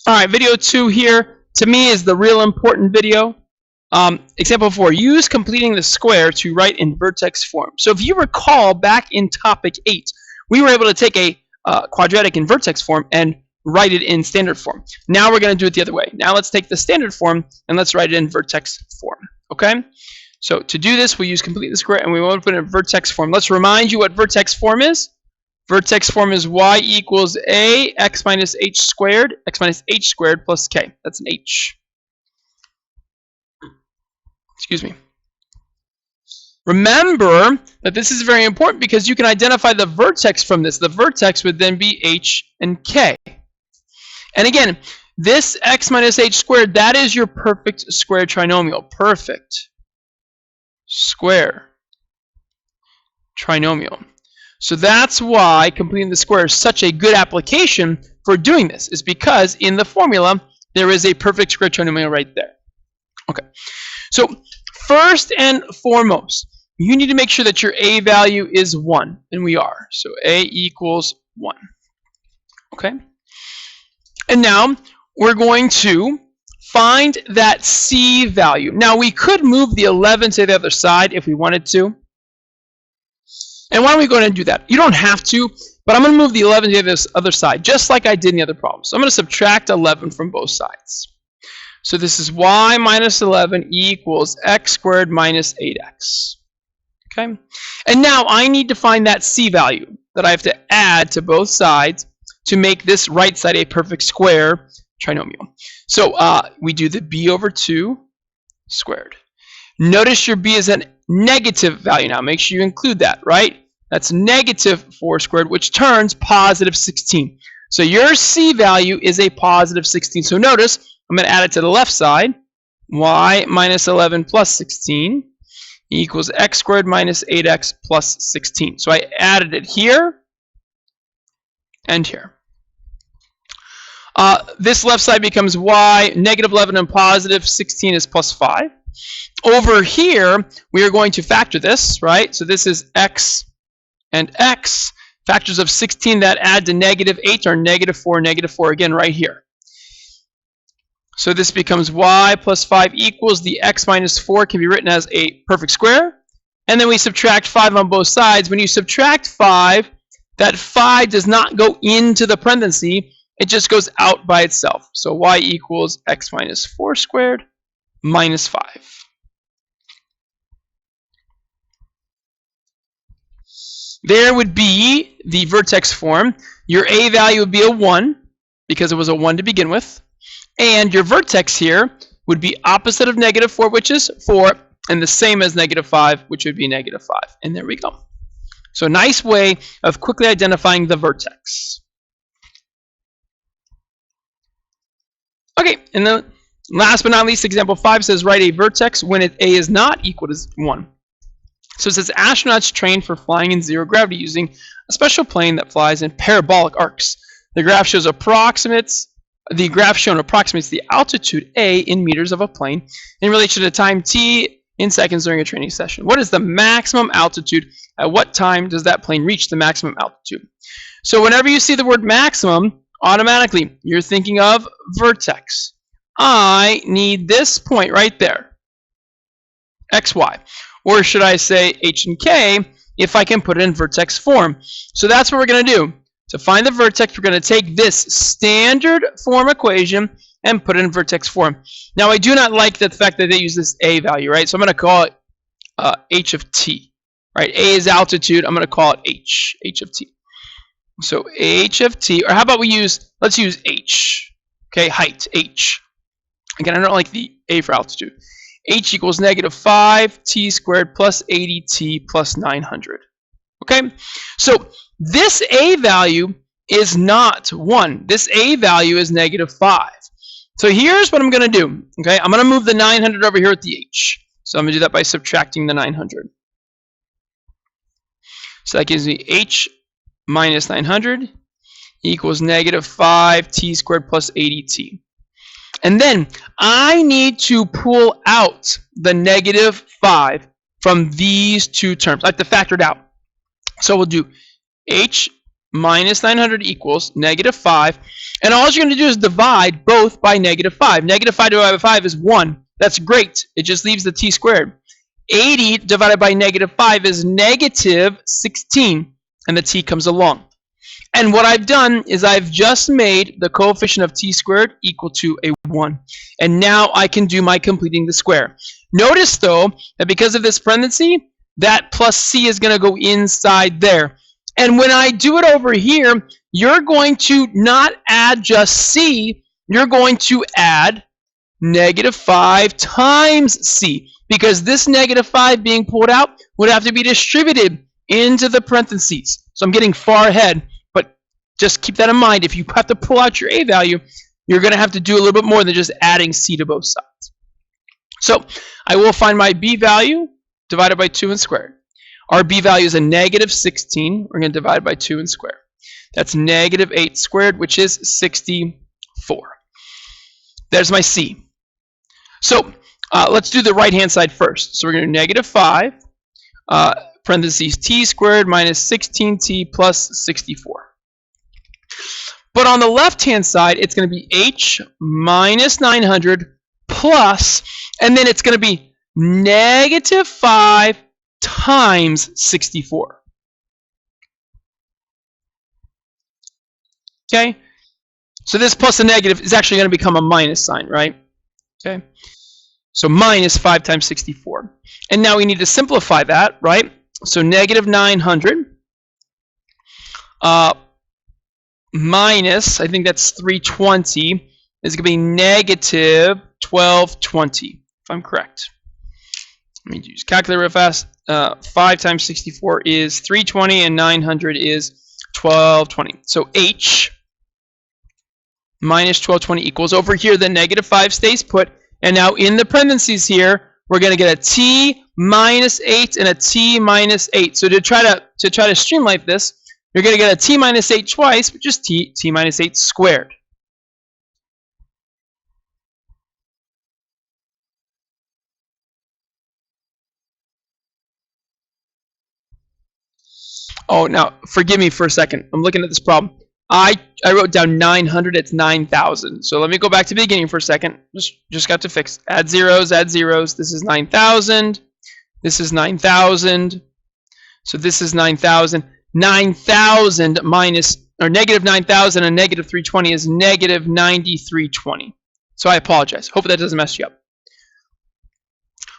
All right, video 2 here, to me, is the real important video. Example 4, use completing the square to write in vertex form. So if you recall, back in topic 8, we were able to take a quadratic in vertex form and write it in standard form. Now we're going to do it the other way. Now let's take the standard form and let's write it in vertex form. Okay? So to do this, we'll use complete the square and we want to put it in vertex form. Let's remind you what vertex form is. Vertex form is y equals a x minus h squared plus k. That's an h. Excuse me. Remember that this is very important because you can identify the vertex from this. The vertex would then be h and k. And again, this x minus h squared, that is your perfect square trinomial. Perfect square trinomial. So that's why completing the square is such a good application for doing this, is because in the formula, there is a perfect square trinomial right there. Okay, so first and foremost, you need to make sure that your a value is 1, and we are. So a equals 1. Okay, and now we're going to find that c value. Now we could move the 11 to the other side if we wanted to. And why don't we go ahead and do that? You don't have to, but I'm going to move the 11 to the other side, just like I did in the other problem. So I'm going to subtract 11 from both sides. So this is y minus 11 equals x squared minus 8x. Okay? And now I need to find that c value that I have to add to both sides to make this right side a perfect square trinomial. So we do the b over 2 squared. Notice your b is a negative value now. Make sure you include that, right? That's negative 4 squared, which turns positive 16. So your c value is a positive 16. So notice, I'm going to add it to the left side. Y minus 11 plus 16 equals x squared minus 8x plus 16. So I added it here and here. This left side becomes y, negative 11 and positive 16 is plus 5. Over here, we are going to factor this, right? So this is x and x. Factors of 16 that add to negative 8 are negative 4 again right here. So this becomes y plus 5 equals the x minus 4 can be written as a perfect square. And then we subtract 5 on both sides. When you subtract 5, that 5 does not go into the parenthesis. It just goes out by itself. So y equals x minus 4 squared minus 5. There would be the vertex form. Your a value would be a 1 because it was a 1 to begin with. And your vertex here would be opposite of negative 4, which is 4, and the same as negative 5, which would be negative 5. And there we go. So a nice way of quickly identifying the vertex. Okay, and then last but not least, example 5 says write a vertex when a is not equal to 1. So it says astronauts train for flying in zero gravity using a special plane that flies in parabolic arcs. The graph shown approximates the altitude a in meters of a plane in relation to time t in seconds during a training session. What is the maximum altitude? At what time does that plane reach the maximum altitude? So whenever you see the word maximum, automatically you're thinking of vertex. I need this point right there, xy. Or should I say h and k if I can put it in vertex form. So that's what we're going to do. To find the vertex, we're going to take this standard form equation and put it in vertex form. Now I do not like the fact that they use this a value, right? So I'm going to call it h of t. Right? A is altitude. I'm going to call it h of t. So h of t, or how about let's use h. Okay, height, h. Again, I don't like the a for altitude. H equals negative 5t squared plus 80t plus 900. Okay, so this a value is not 1. This a value is negative 5. So here's what I'm going to do. Okay, I'm going to move the 900 over here with the h. So I'm going to do that by subtracting the 900. So that gives me h minus 900 equals negative 5t squared plus 80t. And then I need to pull out the negative 5 from these two terms. I have to factor it out. So we'll do h minus 900 equals negative 5. And all you're going to do is divide both by negative 5. Negative 5 divided by 5 is 1. That's great. It just leaves the t squared. 80 divided by negative 5 is negative 16. And the t comes along. And what I've done is I've just made the coefficient of t squared equal to a 1. And now I can do my completing the square. Notice, though, that because of this parenthesis, that plus c is going to go inside there. And when I do it over here, you're going to not add just c, you're going to add negative 5 times c. Because this negative 5 being pulled out would have to be distributed into the parentheses. So I'm getting far ahead, but just keep that in mind. If you have to pull out your a value, you're going to have to do a little bit more than just adding c to both sides. So I will find my b value divided by 2 and squared. Our b value is a negative 16. We're going to divide by 2 and square. That's negative 8 squared, which is 64. There's my c. So let's do the right-hand side first. So we're going to do negative 5, parentheses t squared minus 16t plus 64. But on the left-hand side, it's going to be h minus 900 plus, and then it's going to be negative 5 times 64. Okay? So this plus a negative is actually going to become a minus sign, right? Okay? So minus 5 times 64. And now we need to simplify that, right? So negative 900 minus, I think that's 320, is going to be negative 1220, if I'm correct. Let me use calculator real fast. 5 times 64 is 320, and 900 is 1220. So h minus 1220 equals, over here the negative 5 stays put, and now in the parentheses here, we're going to get a t minus 8 and a t minus 8. So to try to streamline this, you're going to get a t minus 8 twice, which is t minus 8 squared. Oh, now forgive me for a second. I'm looking at this problem. I wrote down 900. It's 9,000. So let me go back to the beginning for a second. Just got to fix. Add zeros. Add zeros. This is 9,000. This is 9,000. So this is 9,000. 9,000 minus, or negative 9,000 and negative 320 is negative 9,320. So I apologize. Hope that doesn't mess you up.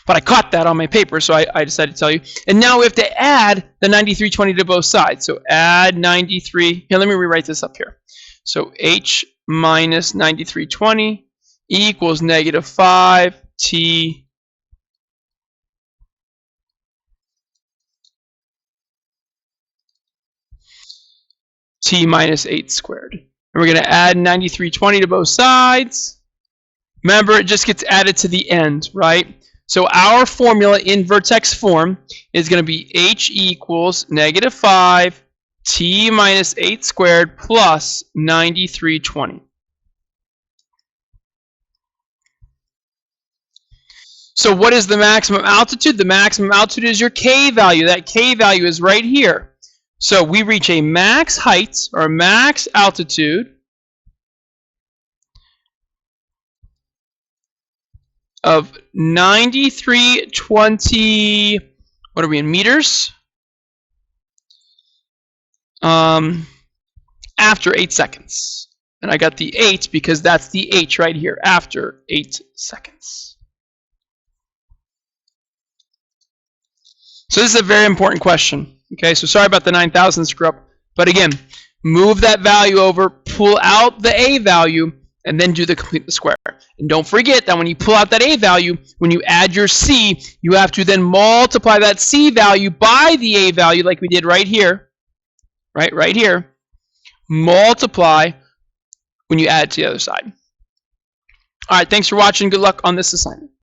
But I caught that on my paper, so I decided to tell you. And now we have to add the 9320 to both sides. So add 93. Here, let me rewrite this up here. So h minus 9320 equals negative 5t minus 8 squared. And we're going to add 9320 to both sides. Remember, it just gets added to the end, right? So our formula in Vertex form is going to be h equals negative 5 t minus 8 squared plus 9320. So what is the maximum altitude? The maximum altitude is your k value. That k value is right here. So we reach a max height or max altitude of 9320, what are we in meters? After 8 seconds. And I got the 8 because that's the h right here, after 8 seconds. So this is a very important question. Okay, so sorry about the 9,000 screw up. But again, move that value over, pull out the a value, and then do the complete the square. And don't forget that when you pull out that a value, when you add your c, you have to then multiply that c value by the a value like we did right here. Right here. Multiply when you add it to the other side. All right, thanks for watching. Good luck on this assignment.